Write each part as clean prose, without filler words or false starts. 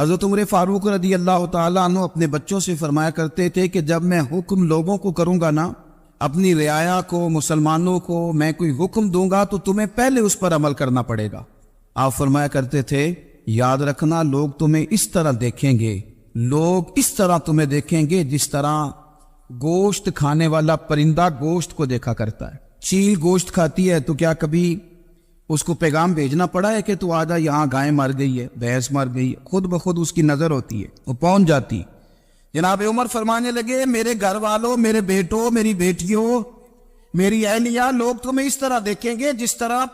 حضرت عمر فاروق رضی اللہ تعالیٰ عنہ اپنے بچوں سے فرمایا کرتے تھے کہ جب میں حکم لوگوں کو کروں گا نا، اپنی رعایا کو، مسلمانوں کو میں کوئی حکم دوں گا تو تمہیں پہلے اس پر عمل کرنا پڑے گا۔ آپ فرمایا کرتے تھے یاد رکھنا لوگ تمہیں اس طرح دیکھیں گے، لوگ اس طرح تمہیں دیکھیں گے جس طرح گوشت کھانے والا پرندہ گوشت کو دیکھا کرتا ہے۔ چیل گوشت کھاتی ہے تو کیا کبھی اس کو پیغام بھیجنا پڑا ہے کہ تو آجا یہاں گائے مر گئی ہے، بھینس مر گئی ہے؟ خود بخود اس کی نظر ہوتی ہے، وہ پہنچ جاتی۔ جناب عمر فرمانے لگے میرے گھر والوں، میرے بیٹوں، میری بیٹیوں، میری اہلیہ، لوگ تمہیں اس طرح دیکھیں گے جس طرح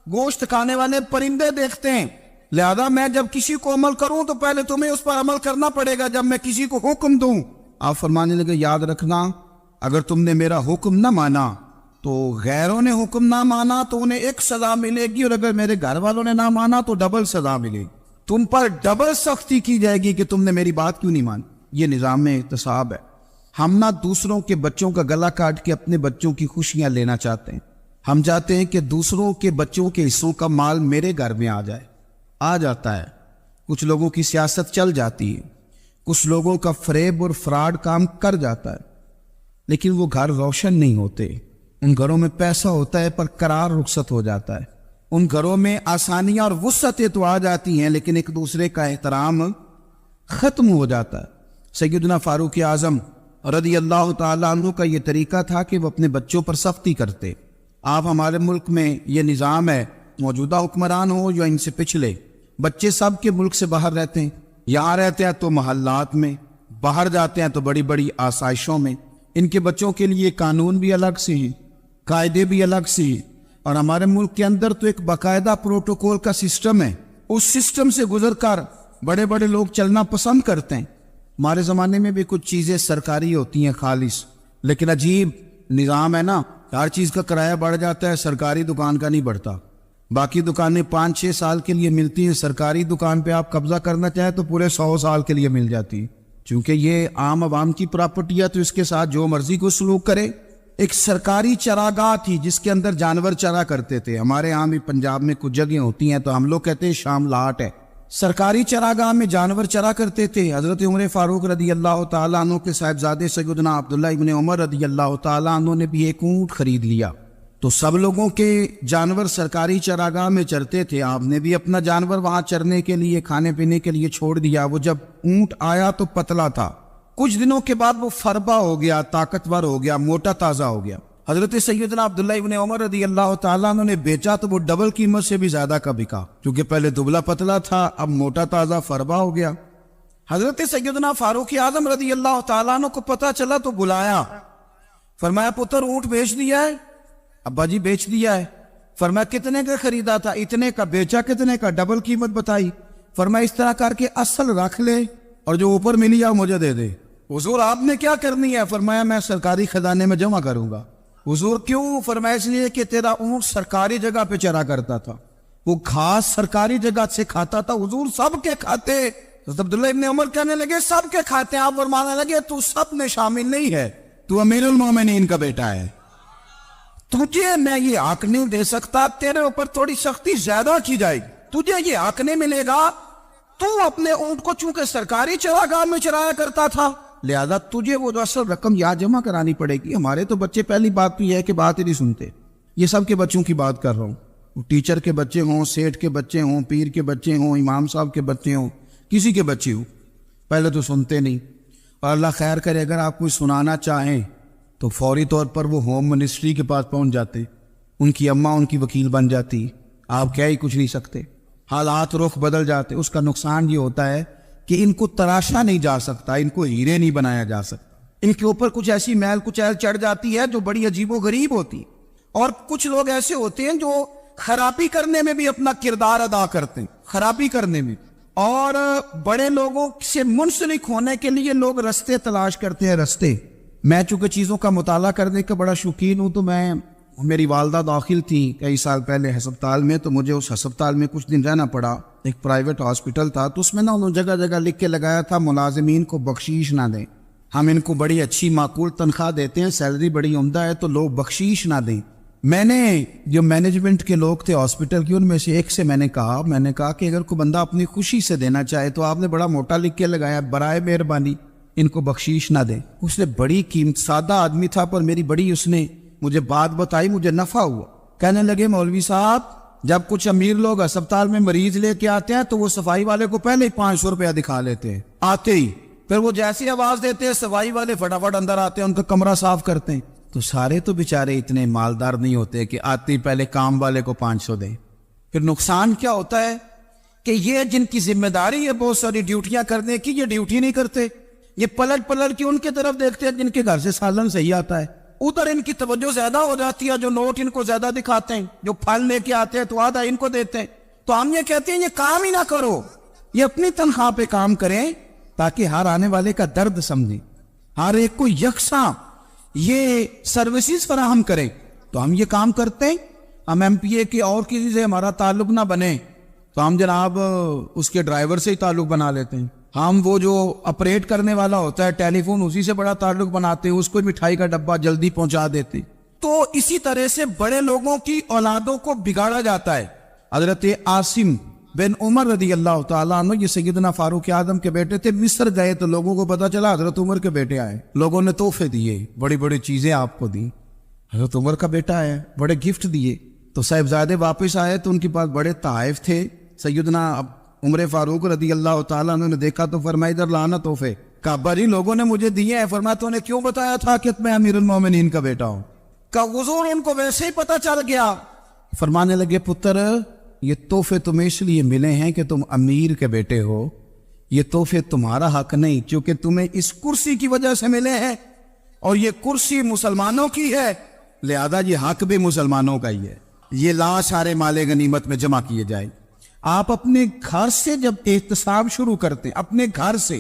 گوشت کھانے والے پرندے دیکھتے ہیں، لہذا میں جب کسی کو عمل کروں تو پہلے تمہیں اس پر عمل کرنا پڑے گا جب میں کسی کو حکم دوں۔ آپ فرمانے لگے یاد رکھنا اگر تم نے میرا حکم نہ مانا تو غیروں نے حکم نہ مانا تو انہیں ایک سزا ملے گی، اور اگر میرے گھر والوں نے نہ مانا تو ڈبل سزا ملے گی، تم پر ڈبل سختی کی جائے گی کہ تم نے میری بات کیوں نہیں مانی۔ یہ نظام احتساب ہے۔ ہم نہ دوسروں کے بچوں کا گلا کاٹ کے اپنے بچوں کی خوشیاں لینا چاہتے ہیں، ہم چاہتے ہیں کہ دوسروں کے بچوں کے حصوں کا مال میرے گھر میں آ جائے، آ جاتا ہے۔ کچھ لوگوں کی سیاست چل جاتی ہے، کچھ لوگوں کا فریب اور فراڈ کام کر جاتا ہے، لیکن وہ گھر روشن نہیں ہوتے۔ ان گھروں میں پیسہ ہوتا ہے پر قرار رخصت ہو جاتا ہے، ان گھروں میں آسانیاں اور وسعتیں تو آ جاتی ہیں لیکن ایک دوسرے کا احترام ختم ہو جاتا ہے۔ سیدنا فاروق اعظم رضی اللہ تعالیٰ عنہ کا یہ طریقہ تھا کہ وہ اپنے بچوں پر سختی کرتے۔ آپ ہمارے ملک میں یہ نظام ہے، موجودہ حکمران ہو یا ان سے پچھلے، بچے سب کے ملک سے باہر رہتے ہیں، یہاں رہتے ہیں تو محلات میں، باہر جاتے ہیں تو بڑی بڑی آسائشوں میں۔ ان کے بچوں کے لیے قانون بھی الگ سے ہیں، قاعدے بھی الگ سے ہیں، اور ہمارے ملک کے اندر تو ایک باقاعدہ پروٹوکول کا سسٹم ہے، اس سسٹم سے گزر کر بڑے بڑے لوگ چلنا پسند کرتے ہیں۔ ہمارے زمانے میں بھی کچھ چیزیں سرکاری ہوتی ہیں خالص، لیکن عجیب نظام ہے نا، ہر چیز کا کرایہ بڑھ جاتا ہے، سرکاری دکان کا نہیں بڑھتا۔ باقی دکانیں 5-6 سال کے لیے ملتی ہیں، سرکاری دکان پہ آپ قبضہ کرنا چاہیں تو پورے 100 سال کے لیے مل جاتی، چونکہ یہ عام عوام کی پراپرٹی ہے تو اس کے ساتھ جو مرضی کو سلوک کرے۔ ایک سرکاری چراگاہ تھی جس کے اندر جانور چرا کرتے تھے، ہمارے یہاں بھی پنجاب میں کچھ جگہیں ہوتی ہیں تو ہم لوگ کہتے ہیں شام لاٹ ہے، سرکاری چراگاہ میں جانور چرا کرتے تھے۔ حضرت عمر فاروق رضی اللہ تعالیٰ عنہ کے صاحبزادے سیدنا عبداللہ ابن عمر رضی اللہ تعالیٰ عنہ نے بھی ایک اونٹ خرید لیا، تو سب لوگوں کے جانور سرکاری چراگاہ میں چرتے تھے، آپ نے بھی اپنا جانور وہاں چرنے کے لیے، کھانے پینے کے لیے چھوڑ دیا۔ وہ جب اونٹ آیا تو پتلا تھا، کچھ دنوں کے بعد وہ فربا ہو گیا، طاقتور ہو گیا، موٹا تازہ ہو گیا۔ حضرت سیدنا عبداللہ ابن عمر رضی اللہ تعالیٰ عنہ نے بیچا تو وہ ڈبل قیمت سے بھی زیادہ کا بکا، کیونکہ پہلے دبلا پتلا تھا، اب موٹا تازہ فربا ہو گیا۔ حضرت سیدنا فاروق اعظم رضی اللہ تعالیٰ عنہ کو پتہ چلا تو بلایا، فرمایا پتر اونٹ بیچ دیا ہے؟ ابا جی بیچ دیا ہے۔ فرمایا کتنے کا خریدا تھا؟ اتنے کا۔ بیچا کتنے کا؟ ڈبل قیمت بتائی۔ فرمایا اس طرح کر کے اصل رکھ لے اور جو اوپر ملی جائے مجھے دے دے۔ حضور آپ نے کیا کرنی ہے؟ فرمایا میں سرکاری خزانے میں جمع کروں گا۔ حضور کیوں؟ فرمایا اس لیے کہ تیرا اونٹ سرکاری جگہ پہ چرا کرتا تھا، وہ گھاس سرکاری جگہ سے کھاتا تھا۔ حضور سب کے کھاتے۔ حضرت عبداللہ ابن عمر کہنے لگے سب کے کھاتے ہیں؟ آپ فرمانے لگے تو سب میں شامل نہیں ہے، تو امیر المومنین کا بیٹا ہے، تجھے میں یہ حق نہیں دے سکتا، تیرے اوپر تھوڑی سختی زیادہ کی جائے گی، تجھے یہ حق نہیں ملے گا۔ تو اپنے اونٹ کو چونکہ سرکاری چراگاہ میں چرایا کرتا تھا، لہذا تجھے وہ جو اصل رقم یہاں جمع کرانی پڑے گی۔ ہمارے تو بچے پہلی بات تو یہ ہے کہ بات ہی نہیں سنتے۔ یہ سب کے بچوں کی بات کر رہا ہوں، ٹیچر کے بچے ہوں، سیٹھ کے بچے ہوں، پیر کے بچے ہوں، امام صاحب کے بچے ہوں، کسی کے بچے ہوں، پہلے تو سنتے نہیں، اور اللہ خیر کرے اگر آپ کوئی سنانا چاہیں تو فوری طور پر وہ ہوم منسٹری کے پاس پہنچ جاتے، ان کی اماں ان کی وکیل بن جاتی، آپ کیا ہی کچھ نہیں سکتے، حالات رخ بدل جاتے۔ اس کا نقصان یہ ہوتا ہے کہ ان کو تراشا نہیں جا سکتا، ان کو ہیرے نہیں بنایا جا سکتا، ان کے اوپر کچھ ایسی میل کچیل چڑھ جاتی ہے جو بڑی عجیب و غریب ہوتی ہے۔ اور کچھ لوگ ایسے ہوتے ہیں جو خرابی کرنے میں بھی اپنا کردار ادا کرتے ہیں، خرابی کرنے میں، اور بڑے لوگوں سے منسلک ہونے کے لیے لوگ رستے تلاش کرتے ہیں، رستے۔ میں چونکہ چیزوں کا مطالعہ کرنے کا بڑا شوقین ہوں، تو میری والدہ داخل تھی کئی سال پہلے ہسپتال میں، تو مجھے اس ہسپتال میں کچھ دن رہنا پڑا، ایک پرائیویٹ ہاسپٹل تھا، تو اس میں انہوں نے جگہ جگہ لکھ کے لگایا تھا ملازمین کو بخشیش نہ دیں، ہم ان کو بڑی اچھی معقول تنخواہ دیتے ہیں، سیلری بڑی عمدہ ہے، تو لوگ بخشیش نہ دیں۔ میں نے جو مینجمنٹ کے لوگ تھے ہاسپٹل کی، ان میں سے ایک سے میں نے کہا کہ اگر کوئی بندہ اپنی خوشی سے دینا چاہے تو آپ نے بڑا موٹا لکھ کے لگایا برائے مہربانی ان کو بخشیش نہ دیں۔ اس نے بڑی قیمت، سادہ آدمی تھا پر میری بڑی اس نے مجھے بات بتائی، مجھے نفع ہوا۔ کہنے لگے مولوی صاحب جب کچھ امیر لوگ اسپتال میں مریض لے کے آتے ہیں تو وہ صفائی والے کو پہلے ہی 500 روپیہ دکھا لیتے ہیں آتے ہی، پھر وہ جیسی آواز دیتے ہیں صفائی والے فٹافٹ اندر آتے ہیں، ان کا کمرہ صاف کرتے ہیں۔ تو سارے تو بیچارے اتنے مالدار نہیں ہوتے کہ آتے ہی پہلے کام والے کو 500 دیں۔ پھر نقصان کیا ہوتا ہے کہ یہ جن کی ذمہ داری ہے بہت ساری ڈیوٹیاں کرنے کی، یہ ڈیوٹی نہیں کرتے، یہ پلٹ کے ان کی طرف دیکھتے ہیں جن کے گھر سے سالن صحیح آتا ہے، ادھر ان کی توجہ زیادہ ہو جاتی ہے، جو نوٹ ان کو زیادہ دکھاتے ہیں، جو پھل لے کے آتے ہیں تو آدھا ان کو دیتے ہیں۔ تو ہم یہ کہتے ہیں یہ کام ہی نہ کرو، یہ اپنی تنخواہ پہ کام کریں تاکہ ہر آنے والے کا درد سمجھیں، ہر ایک کو یکساں یہ سروسز فراہم کریں۔ تو ہم یہ کام کرتے ہیں، ہم ایم پی اے کے اور کسی سے ہمارا تعلق نہ بنے تو ہم جناب اس کے ڈرائیور سے ہی تعلق بنا لیتے ہیں، ہم وہ جو آپریٹ کرنے والا ہوتا ہے ٹیلی فون اسی سے بڑا تعلق بناتے ہیں، اس کو مٹھائی کا ڈبہ جلدی پہنچا دیتے۔ تو اسی طرح سے بڑے لوگوں کی اولادوں کو بگاڑا جاتا ہے۔ حضرت عاصم بن عمر رضی اللہ تعالیٰ عنہ، یہ سیدنا فاروق اعظم کے بیٹے تھے، مصر گئے تو لوگوں کو پتا چلا حضرت عمر کے بیٹے آئے، لوگوں نے تحفے دیے، بڑی بڑی چیزیں آپ کو دی، حضرت عمر کا بیٹا آیا، بڑے گفٹ دیے۔ تو صاحبزادے واپس آئے تو ان کے پاس بڑے تحائف تھے، سیدنا عمر فاروق رضی اللہ تعالیٰ عنہ نے دیکھا تو فرمایا ادھر لانا تحفے، کہا بھائی لوگوں نے مجھے دیے ہیں، فرمایا تو نے کیوں بتایا تھا کہ میں امیر المومنین کا بیٹا ہوں؟ کہا حضور ان کو ویسے ہی پتا چل گیا۔ فرمانے لگے پتر یہ تحفے تمہیں اس لیے ملے ہیں کہ تم امیر کے بیٹے ہو، یہ تحفے تمہارا حق نہیں، کیونکہ تمہیں اس کرسی کی وجہ سے ملے ہیں اور یہ کرسی مسلمانوں کی ہے، لہذا یہ حق بھی مسلمانوں کا ہی ہے، یہ لا سارے مال غنیمت میں جمع کیے جائیں۔ آپ اپنے گھر سے جب احتساب شروع کرتے ہیں، اپنے گھر سے،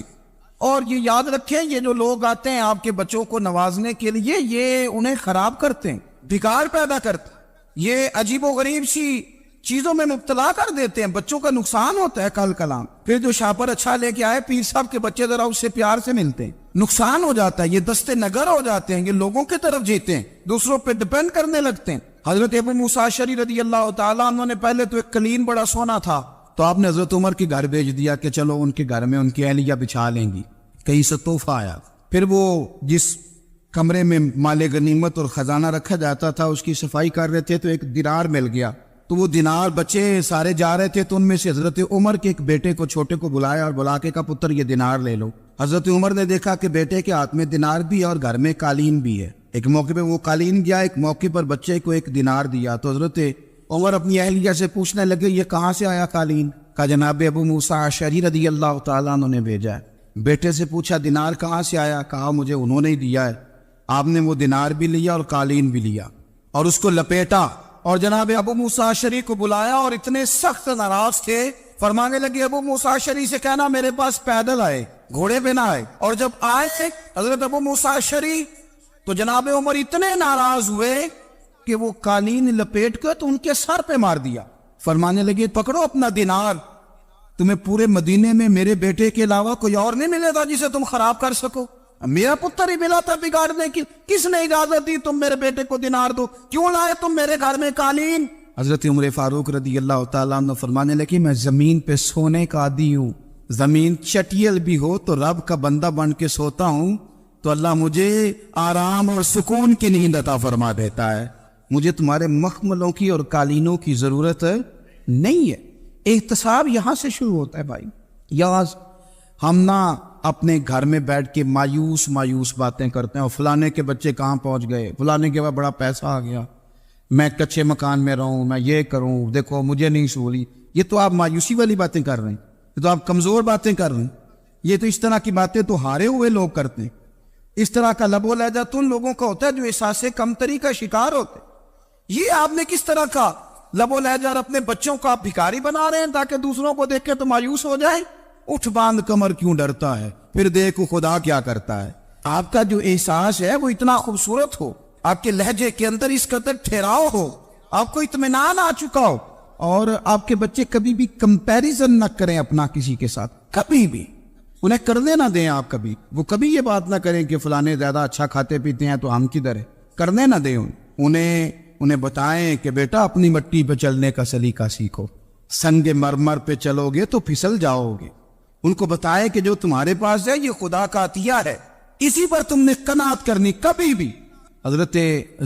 اور یہ یاد رکھیں یہ جو لوگ آتے ہیں آپ کے بچوں کو نوازنے کے لیے یہ انہیں خراب کرتے ہیں، بگاڑ پیدا کرتے ہیں، یہ عجیب و غریب سی چیزوں میں مبتلا کر دیتے ہیں، بچوں کا نقصان ہوتا ہے کل کلام۔ پھر جو شاپر اچھا لے کے آئے پیر صاحب کے بچے ذرا اس سے پیار سے ملتے ہیں، نقصان ہو جاتا ہے، یہ دستے نگر ہو جاتے ہیں، یہ لوگوں کی طرف جیتے ہیں، دوسروں پہ ڈیپینڈ کرنے لگتے ہیں۔ حضرت ابو موسیٰ اشعری رضی اللہ تعالیٰ عنہ نے پہلے تو ایک قلین بڑا سونا تھا تو آپ نے حضرت عمر کے گھر بھیج دیا کہ چلو ان کے گھر میں ان کی اہلیہ بچھا لیں گی، کہیں سے تحفہ آیا۔ پھر وہ جس کمرے میں مال غنیمت اور خزانہ رکھا جاتا تھا اس کی صفائی کر رہے تھے تو ایک دینار مل گیا، تو وہ دینار بچے سارے جا رہے تھے تو ان میں سے حضرت عمر کے ایک بیٹے کو چھوٹے کو بلایا اور بلا کے کہا پتر یہ دینار لے لو۔ حضرت عمر نے دیکھا کہ بیٹے کے ہاتھ میں دینار بھی ہے اور گھر میں قالین بھی ہے، ایک موقع پہ وہ قالین گیا، ایک موقع پر بچے کو ایک دینار دیا، تو حضرت عمر اپنی اہلیہ سے پوچھنے لگے یہ کہاں سے آیا قالین؟ کہا جناب ابو موسیٰ اشعری رضی اللہ تعالیٰ عنہ نے بھیجا ہے۔ بیٹے سے پوچھا دینار کہاں سے آیا؟ کہا مجھے انہوں نے ہی دیا ہے۔ آپ نے وہ دینار بھی لیا اور قالین بھی لیا اور اس کو لپیٹا اور جناب ابو موسیٰ اشعری کو بلایا اور اتنے سخت ناراض تھے، فرمانے لگے ابو موسیٰ اشعری سے کہنا میرے پاس پیدل آئے، گھوڑے پہ نہ آئے۔ اور جب آئے حضرت ابو موسیٰ اشعری تو جناب عمر اتنے ناراض ہوئے کہ وہ قالین لپیٹ کر تو ان کے سر پہ مار دیا، فرمانے لگے پکڑو اپنا دینار، تمہیں پورے مدینے میں میرے بیٹے کے علاوہ کوئی اور نہیں ملے گا جسے تم خراب کر سکو، میرا پتر ہی ملا تھا بگاڑنے کی، کس نے اجازت دی تم میرے بیٹے کو دینار دو؟ کیوں لائے تم میرے گھر میں قالین؟ حضرت عمر فاروق رضی اللہ تعالیٰ عنہ فرمانے لگے میں زمین پہ سونے کا عادی ہوں، زمین چٹیل بھی ہو تو رب کا بندہ بن کے سوتا ہوں تو اللہ مجھے آرام اور سکون کی نیند عطا فرما دیتا ہے، مجھے تمہارے مخملوں کی اور قالینوں کی ضرورت نہیں ہے۔ احتساب یہاں سے شروع ہوتا ہے بھائی، یا ہم نہ اپنے گھر میں بیٹھ کے مایوس باتیں کرتے ہیں اور فلانے کے بچے کہاں پہنچ گئے، فلانے کے بعد بڑا پیسہ آ گیا، میں کچے مکان میں رہوں، میں یہ کروں، دیکھو مجھے نہیں سہولی۔ یہ تو آپ مایوسی والی باتیں کر رہے ہیں، یہ تو آپ کمزور باتیں کر رہے ہیں، یہ تو اس طرح کی باتیں تو ہارے ہوئے لوگ کرتے ہیں۔ اس طرح کا لب و لہجہ تو ان لوگوں کا ہوتا ہے جو احساس کمتری کا شکار ہوتے ہیں۔ یہ آپ نے کس طرح کا لب و لہجہ اور اپنے بچوں کو آپ بھکاری بنا رہے ہیں تاکہ دوسروں کو دیکھ کے تو مایوس ہو جائے؟ اٹھ باندھ کمر کیوں ڈرتا ہے، پھر دیکھو خدا کیا کرتا ہے۔ آپ کا جو احساس ہے وہ اتنا خوبصورت ہو، آپ کے لہجے کے اندر اس قدر ٹھہراؤ ہو، آپ کو اطمینان آ چکا ہو، اور آپ کے بچے کبھی بھی کمپیریزن نہ کریں اپنا کسی کے ساتھ، کبھی بھی انہیں کرنے نہ دیں۔ آپ کبھی وہ کبھی یہ بات نہ کریں کہ فلانے زیادہ اچھا کھاتے پیتے ہیں تو ہم کدھر ہے، کرنے نہ دیں انہیں انہیں بتائیں کہ بیٹا اپنی مٹی پہ چلنے کا سلیقہ سیکھو, سنگ مرمر پہ چلو گے تو پھسل جاؤ گے. ان کو بتائیں کہ جو تمہارے پاس ہے یہ خدا کا عطیہ ہے, اسی پر تم نے قناعت کرنی کبھی بھی. حضرت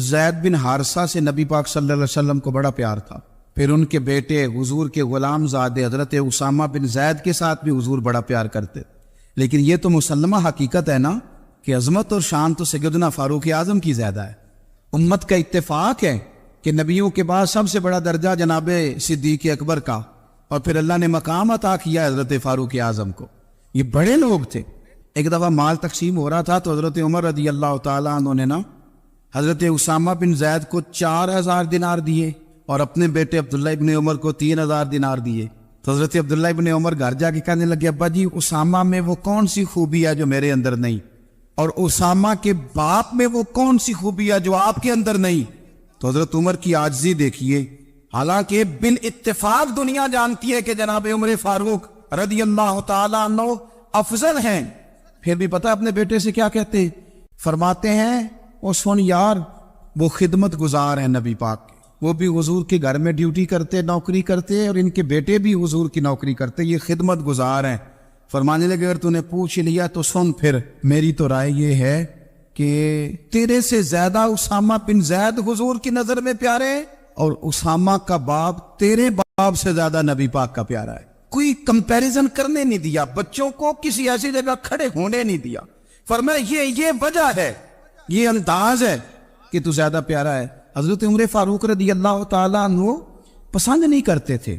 زید بن حارثہ سے نبی پاک صلی اللہ علیہ وسلم کو بڑا پیار تھا. پھر ان کے بیٹے حضور کے غلام زادے حضرت اسامہ بن زید کے ساتھ بھی حضور بڑا پیار کرتے. لیکن یہ تو مسلمہ حقیقت ہے نا کہ عظمت اور شان تو سیدنا فاروق اعظم کی زیادہ ہے. امت کا اتفاق ہے کہ نبیوں کے بعد سب سے بڑا درجہ جناب صدیق اکبر کا, اور پھر اللہ نے مقام عطا کیا حضرت فاروق اعظم کو. یہ بڑے لوگ تھے. ایک دفعہ مال تقسیم ہو رہا تھا تو حضرت عمر رضی اللہ تعالیٰ عنہ نے نا حضرت اسامہ بن زید کو 4000 دینار دیے اور اپنے بیٹے عبداللہ ابن عمر کو 3000 دینار دیے. تو حضرت عبداللہ ابن عمر گھر جا کے کہنے لگے, ابا جی اسامہ میں وہ کون سی خوبی ہے جو میرے اندر نہیں, اور اسامہ کے باپ میں وہ کون سی خوبی ہے جو آپ کے اندر نہیں. تو حضرت عمر کی عاجزی دیکھیے, حالانکہ بال اتفاق دنیا جانتی ہے کہ جناب عمر فاروق رضی اللہ تعالیٰ عنہ افضل ہیں, پھر بھی پتہ اپنے بیٹے سے کیا کہتے, فرماتے ہیں وہ سن یار وہ خدمت گزار ہیں نبی پاک کے, وہ بھی حضور کے گھر میں ڈیوٹی کرتے, نوکری کرتے, اور ان کے بیٹے بھی حضور کی نوکری کرتے, یہ خدمت گزار ہیں. فرمانے لگے اگر تو نے پوچھ لیا تو سن, پھر میری تو رائے یہ ہے کہ تیرے سے زیادہ اسامہ بن زید حضور کی نظر میں پیارے, اور اسامہ کا باپ تیرے باپ سے زیادہ نبی پاک کا پیارا ہے. کوئی کمپیریزن کرنے نہیں دیا, بچوں کو کسی ایسی جگہ کھڑے ہونے نہیں دیا. فرمایا یہ وجہ ہے, یہ انداز ہے کہ تو زیادہ پیارا ہے. حضرت عمر فاروق رضی اللہ تعالیٰ عنہ پسند نہیں کرتے تھے,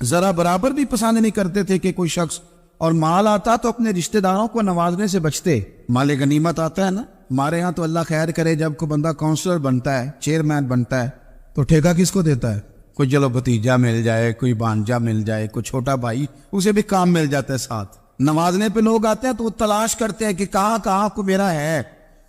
ذرا برابر بھی پسند نہیں کرتے تھے کہ کوئی شخص اور مال آتا تو اپنے رشتہ داروں کو نوازنے سے بچتے. مال غنیمت آتا ہے نا, ہمارے ہاں تو اللہ خیر کرے جب کوئی بندہ کونسلر بنتا ہے, چیئرمین بنتا ہے, تو ٹھیکہ کس کو دیتا ہے, کوئی چلو بھتیجا مل جائے, کوئی بانجا مل جائے, کوئی چھوٹا بھائی, اسے بھی کام مل جاتا ہے ساتھ. نوازنے پہ لوگ آتے ہیں تو وہ تلاش کرتے ہیں کہ کہاں کو میرا ہے,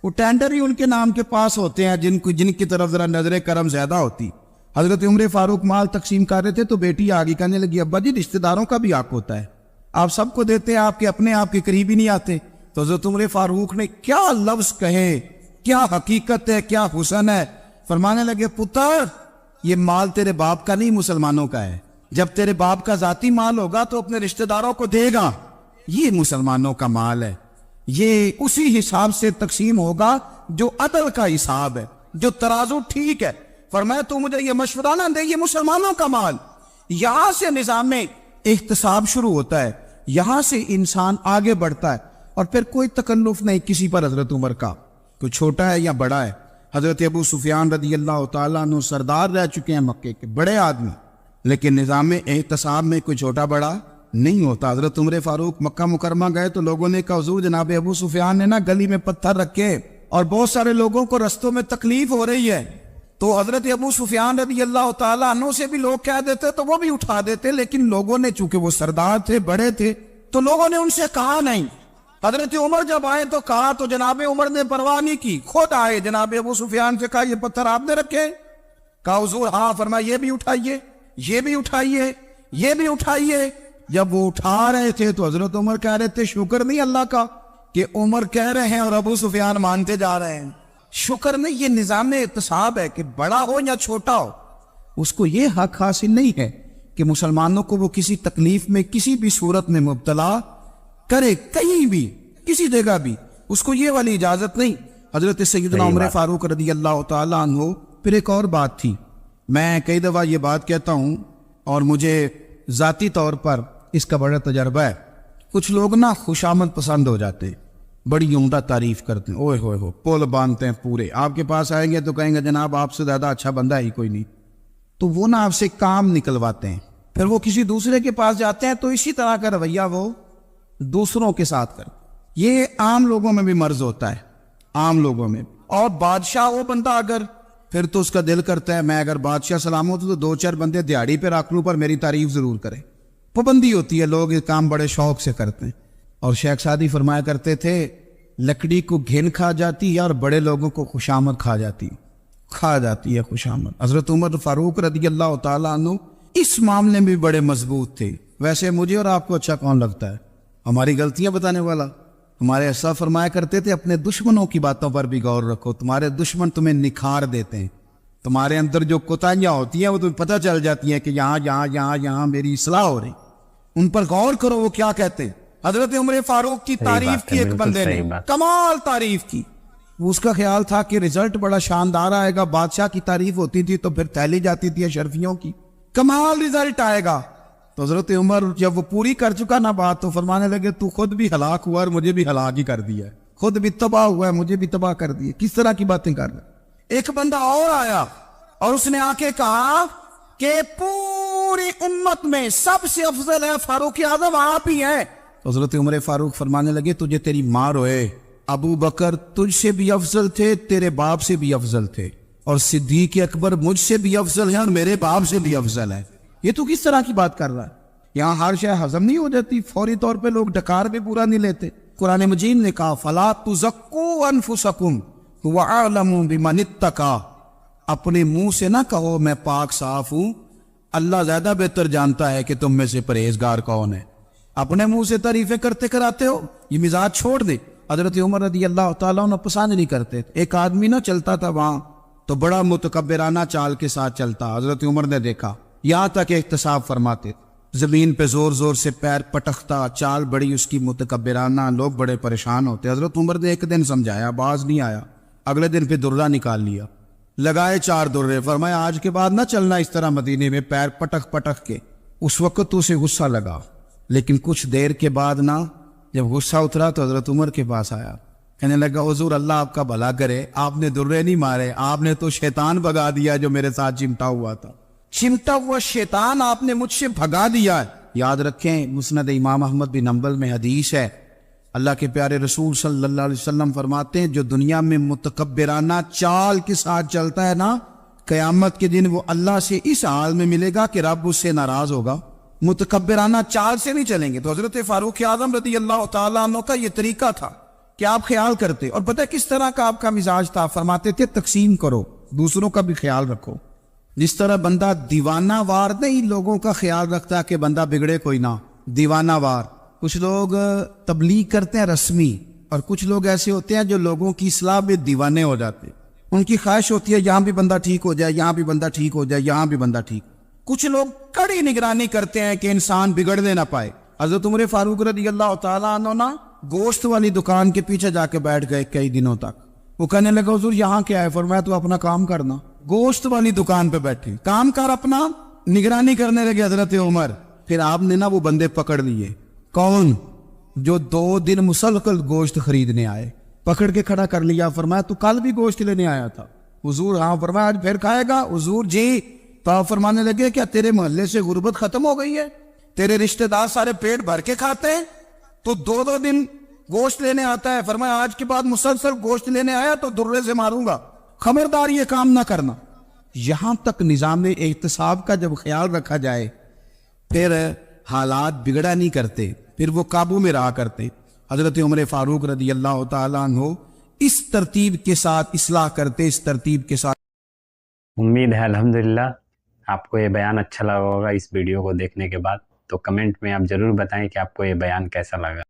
وہ ٹینڈر ہی ان کے نام کے پاس ہوتے ہیں جن کی طرف ذرا نظر کرم زیادہ ہوتی. حضرت عمر فاروق مال تقسیم کر رہے تھے تو بیٹی آگے کہنے لگی, ابا جی رشتہ داروں کا بھی حق ہوتا ہے, آپ سب کو دیتے ہیں, آپ کے اپنے آپ کے قریب ہی نہیں آتے. تو حضرت عمر فاروق نے کیا لفظ کہے, کیا حقیقت ہے, کیا حسن ہے. فرمانے لگے پتر یہ مال تیرے باپ کا نہیں مسلمانوں کا ہے, جب تیرے باپ کا ذاتی مال ہوگا تو اپنے رشتہ داروں کو دے گا, یہ مسلمانوں کا مال ہے, یہ اسی حساب سے تقسیم ہوگا جو عدل کا حساب ہے, جو ترازو ٹھیک ہے. فرمایا تو مجھے یہ مشورہ نہ دے, یہ مسلمانوں کا مال. یہاں سے نظام میں احتساب شروع ہوتا ہے, یہاں سے انسان آگے بڑھتا ہے, اور پھر کوئی تکلف نہیں کسی پر حضرت عمر کا, کوئی چھوٹا ہے یا بڑا ہے. حضرت ابو سفیان رضی اللہ تعالیٰ عنہ سردار رہ چکے ہیں مکے کے, بڑے آدمی, لیکن نظام احتساب میں کوئی چھوٹا بڑا نہیں ہوتا. حضرت عمر فاروق مکہ مکرمہ گئے تو لوگوں نے کہا حضور جناب ابو سفیان نے نا گلی میں پتھر رکھے اور بہت سارے لوگوں کو رستوں میں تکلیف ہو رہی ہے. تو حضرت ابو سفیان رضی اللہ تعالیٰ عنہ سے بھی لوگ کہہ دیتے تو وہ بھی اٹھا دیتے, لیکن لوگوں نے چونکہ وہ سردار تھے, بڑے تھے, تو لوگوں نے ان سے کہا نہیں. حضرت عمر جب آئے تو کہا تو جناب عمر نے پرواہ نہیں کی, خود آئے, جناب ابو سفیان سے کہا یہ پتھر آپ نے رکھے, کہا حضور ہاں. فرمایا یہ بھی اٹھائیے, یہ بھی اٹھائیے, یہ بھی اٹھائیے. جب وہ اٹھا رہے تھے تو حضرت عمر کہہ رہے تھے شکر نہیں اللہ کا کہ عمر کہہ رہے ہیں اور ابو سفیان مانتے جا رہے ہیں. شکر نہیں, یہ نظام احتساب ہے کہ بڑا ہو یا چھوٹا ہو, اس کو یہ حق حاصل نہیں ہے کہ مسلمانوں کو وہ کسی تکلیف میں کسی بھی صورت میں مبتلا کرے, کہیں بھی کسی جگہ بھی, اس کو یہ والی اجازت نہیں. حضرت سیدنا عمر فاروق رضی اللہ تعالیٰ عنہ. پھر ایک اور بات تھی, میں کئی دفعہ یہ بات کہتا ہوں اور مجھے ذاتی طور پر اس کا بڑا تجربہ ہے. کچھ لوگ نا خوشامد پسند ہو جاتے, بڑی عمدہ تعریف کرتے ہیں, اوئے ہوئے ہو پول باندھتے ہیں پورے, آپ کے پاس آئیں گے تو کہیں گے جناب آپ سے زیادہ اچھا بندہ ہی کوئی نہیں, تو وہ نا آپ سے کام نکلواتے ہیں. پھر وہ کسی دوسرے کے پاس جاتے ہیں تو اسی طرح کا رویہ وہ دوسروں کے ساتھ کرتے. یہ عام لوگوں میں بھی مرض ہوتا ہے, عام لوگوں میں. اور بادشاہ وہ بندہ اگر, پھر تو اس کا دل کرتا ہے میں اگر بادشاہ سلامت ہوں تو 2-4 بندے دیہڑی پہ رکھ لوں پر میری تعریف ضرور کریں. پابندی ہوتی ہے, لوگ یہ کام بڑے شوق سے کرتے ہیں. اور شیخ سعدی فرمایا کرتے تھے لکڑی کو گھن کھا جاتی ہے اور بڑے لوگوں کو خوشامد کھا جاتی ہے خوشامد. حضرت عمر فاروق رضی اللہ تعالیٰ عنہ اس معاملے میں بھی بڑے مضبوط تھے. ویسے مجھے اور آپ کو اچھا کون لگتا ہے ہماری غلطیاں بتانے والا؟ ہمارے ایسا فرمایا کرتے تھے اپنے دشمنوں کی باتوں پر بھی غور رکھو, تمہارے دشمن تمہیں نکھار دیتے ہیں. تمہارے اندر جو کوتاہیاں ہوتی ہیں وہ تمہیں پتہ چل جاتی ہیں کہ یہاں میری اصلاح ہو رہی، ان پر غور کرو وہ کیا کہتے ہیں۔ حضرت عمر فاروق کی تعریف کی ایک بندے نے، کمال تعریف کی، اس کا خیال تھا کہ رزلٹ بڑا شاندار آئے گا، بادشاہ کی تعریف ہوتی تھی تو پھر تھیلی جاتی تھی اشرفیوں کی، کمال رزلٹ آئے گا۔ تو حضرت عمر جب وہ پوری کر چکا نا بات، تو فرمانے لگے تو خود بھی ہلاک ہوا اور مجھے بھی ہلاک ہی کر دیا ہے، خود بھی تباہ ہوا ہے مجھے بھی تباہ کر دیا۔ کس طرح کی باتیں کر رہے؟ ایک بندہ اور آیا اور اس نے آ کے کہا کہ پوری امت میں سب سے افضل ہے فاروق اعظم آپ ہی ہیں۔ تو حضرت عمر فاروق فرمانے لگے تجھے تیری ماں روئے، ابو بکر تجھ سے بھی افضل تھے، تیرے باپ سے بھی افضل تھے، اور صدیق اکبر مجھ سے بھی افضل ہے اور میرے باپ سے بھی افضل ہے۔ یہ تو کس طرح کی بات کر رہا ہے؟ یہاں ہر شے ہضم نہیں ہو جاتی، فوری طور پہ لوگ ڈکار بھی پورا نہیں لیتے۔ قرآن مجید نے کہا فَلَا تُزَكُّوا أَنفُسَكُمْ هُوَ أَعْلَمُ بِمَنِ اتَّقَىٰ، اپنے منہ سے نہ کہو میں پاک صاف ہوں، اللہ زیادہ بہتر جانتا ہے کہ تم میں سے پرہیزگار کون ہے۔ اپنے منہ سے تعریفیں کرتے کراتے ہو، یہ مزاج چھوڑ دے۔ حضرت عمر رضی اللہ تعالیٰ عنہ پسند نہیں کرتے۔ ایک آدمی نہ چلتا تھا وہاں تو بڑا متکبرانہ چال کے ساتھ چلتا، حضرت عمر نے دیکھا، یہاں تک احتساب فرماتے، زمین پہ زور زور سے پیر پٹکتا، چال بڑی اس کی متکبرانہ، لوگ بڑے پریشان ہوتے۔ حضرت عمر نے ایک دن سمجھایا، باز نہیں آیا، اگلے دن پہ درہ نکال لیا، لگائے 4 درے، فرمایا آج کے بعد نہ چلنا اس طرح مدینے میں پیر پٹک پٹک کے۔ اس وقت تو اسے غصہ لگا، لیکن کچھ دیر کے بعد نا جب غصہ اترا تو حضرت عمر کے پاس آیا، کہنے لگا حضور اللہ آپ کا بھلا کرے، آپ نے درے نہیں مارے، آپ نے تو شیطان بھگا دیا جو میرے ساتھ چمٹا ہوا تھا، چمٹا ہوا شیطان آپ نے مجھ سے بھگا دیا ہے۔ یاد رکھیں مسند امام احمد بن حنبل میں حدیث ہے، اللہ کے پیارے رسول صلی اللہ علیہ وسلم فرماتے ہیں جو دنیا میں متکبرانہ چال کے ساتھ چلتا ہے نا، قیامت کے دن وہ اللہ سے اس حال میں ملے گا کہ رب اس سے ناراض ہوگا۔ متکبرانہ چال سے نہیں چلیں گے۔ تو حضرت فاروق اعظم رضی اللہ تعالیٰ عنہ کا یہ طریقہ تھا کہ آپ خیال کرتے، اور پتہ کس طرح کا آپ کا مزاج تھا؟ فرماتے تھے تقسیم کرو، دوسروں کا بھی خیال رکھو۔ جس طرح بندہ دیوانہ وار نہیں لوگوں کا خیال رکھتا کہ بندہ بگڑے کوئی نہ، دیوانہ وار۔ کچھ لوگ تبلیغ کرتے ہیں رسمی، اور کچھ لوگ ایسے ہوتے ہیں جو لوگوں کی اصلاح میں دیوانے ہو جاتے، ان کی خواہش ہوتی ہے یہاں بھی بندہ ٹھیک ہو جائے، یہاں بھی بندہ ٹھیک ہو جائے، یہاں بھی بندہ ٹھیک۔ کچھ لوگ کڑی نگرانی کرتے ہیں کہ انسان بگڑنے نہ پائے۔ حضرت عمر فاروق رضی اللہ تعالیٰ عنہ نا گوشت والی دکان کے پیچھے جا کے بیٹھ گئے کئی دنوں تک۔ وہ کہنے لگا حضور یہاں کیا ہے؟ فرمایا تو اپنا کام کرنا۔ گوشت والی دکان پہ بیٹھے، کام کر اپنا، نگرانی کرنے لگے حضرت عمر۔ پھر آپ نے نا وہ بندے پکڑ لیے، کون؟ جو 2 دن مسلسل گوشت خریدنے آئے، پکڑ کے کھڑا کر لیا۔ فرمایا تو کل بھی گوشت لینے آیا تھا؟ حضور ہاں۔ فرمایا آج پھر کھائے گا؟ حضور جی۔ تو آپ فرمانے لگے کیا تیرے محلے سے غربت ختم ہو گئی ہے؟ تیرے رشتہ دار سارے پیٹ بھر کے کھاتے ہیں تو 2 دن گوشت لینے آتا ہے؟ فرمایا آج کے بعد مسلسل گوشت لینے آیا تو درے سے ماروں گا، خبردار یہ کام نہ کرنا۔ یہاں تک نظام احتساب کا جب خیال رکھا جائے پھر حالات بگڑا نہیں کرتے، پھر وہ قابو میں رہا کرتے۔ حضرت عمر فاروق رضی اللہ تعالیٰ عنہ اس ترتیب کے ساتھ اصلاح کرتے، اس ترتیب کے ساتھ۔ امید ہے الحمدللہ آپ کو یہ بیان اچھا لگا ہوگا اس ویڈیو کو دیکھنے کے بعد، تو کمنٹ میں آپ ضرور بتائیں کہ آپ کو یہ بیان کیسا لگا۔